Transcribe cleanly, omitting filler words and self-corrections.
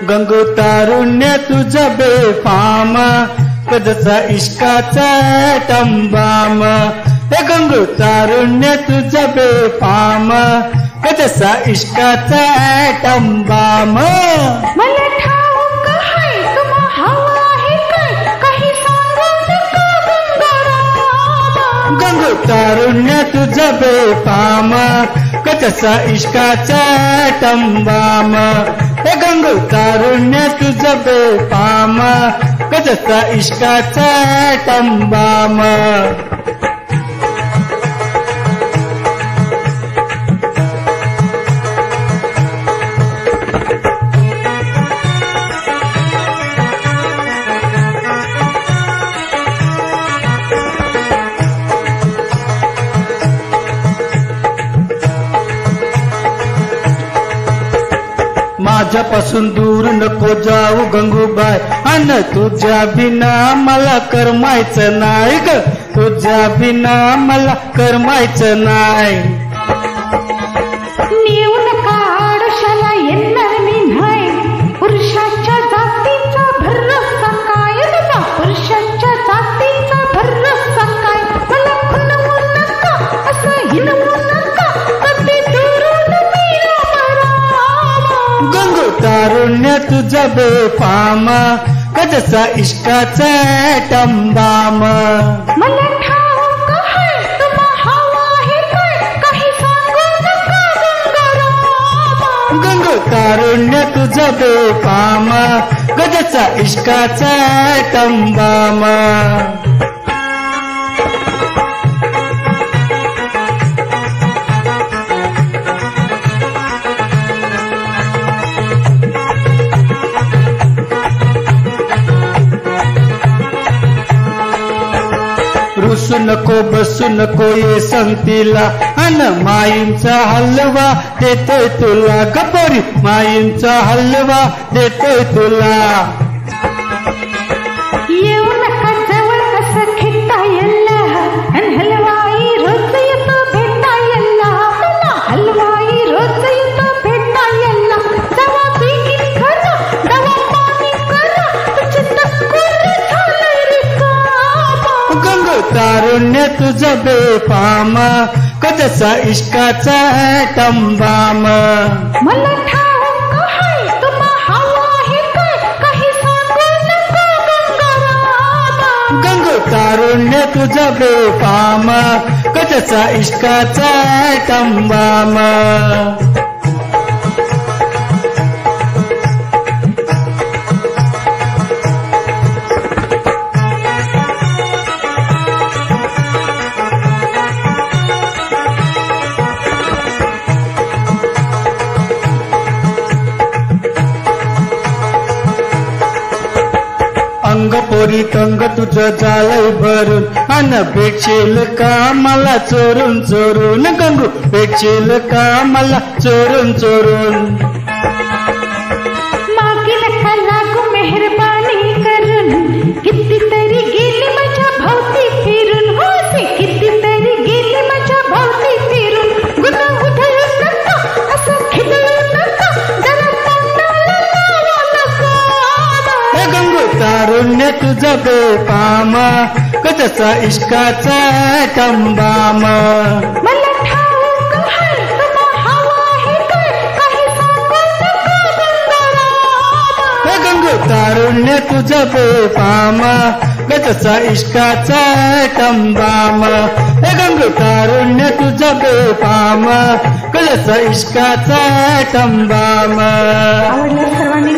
गंगो तारुण्य तुझं बेफाम कदसा इश्काचा टंबाम हे गंगो तारुण्य तुझं बेफाम कदसा इश्काचा टंबाम मला ठाऊक आहे तुम्हा हवा आहे काय काही सांगू नका गंगाराम गंगो तारुण्य तुझं बेफाम कदसा इश्काचा टंबाम हे गंगो तारुण्य तुझं बेफाम कदसा इश्काचा टंबाम माझ्यापासून दूर नको जाऊ गंगूबाई अन तुझ्या बिना मला करमायचं नाही ग तुझ्या बिना मला करमायचं नाही नेऊ नका आडशाला येणार मी नाही पुरुषाच्या जातीचा भरवसा काय तुझा पुरुषाच्या जातीचा भरवसा काय मला खुनवू नका असं हिनवू नका कधी दुरून मी गंगो तारुण्य तुझं बेफाम कदसा इश्काचा टंबाम मला ठाऊक आहे तुम्हा हवा आहे काय काही सांगू नका गंगाराम गंगो तारुण्य तुझं बेफाम कदसा इश्काचा टंबाम रुसू नको बसू नको ये संगतीला अन माईंचा हलवा देतोय तुला गपोरी माईंचा हलवा देतोय तुला येऊ नका जवळ कसं खेळता येल्ला आणि हलवाई रोज येतो भेटता येल्ला मला हलवाई रोज येतो भेटता येल्ला दवा बिगिन करा दवा पाणी करा तुझे टक्कर झालंय रिकामा गंगो तारुण्य तुझं बेफाम कदसा इश्काचा टंबाम मला ठाऊक आहे तुम्हा हवा आहे काय काही सांगू नका गंगाराम गंगो तारुण्य तुझं बेफाम कदसा इश्काचा टंबाम अंग पोरी तंग तुझं झालंय भरून अन भेटशील का मला चोरून चोरून गंगू भेटशील का मला चोरून चोरून मागे नका लागू मेहरबानी करून कितीतरी गेली माझ्या भोवती फिरून हो से कितीतरी गेली माझ्या भोवती फिरून गुन्हा उधळू नका असं खिदळू नका जरा तोंडाला लावा नका हे गंगू तारुण्य तुझं बेफाम कदसा इश्काचा टंबाम मला ठाऊक आहे तुम्हा हवा आहे काय काही सांगू नका गंगाराम हे गंगू तारुण्य तुझं बेफाम कदसा इश्काचा टंबाम हे गंगू तारुण्य तुझं बेफाम कदसा इश्काचा टंबाम आवडल्यास सर्वांनी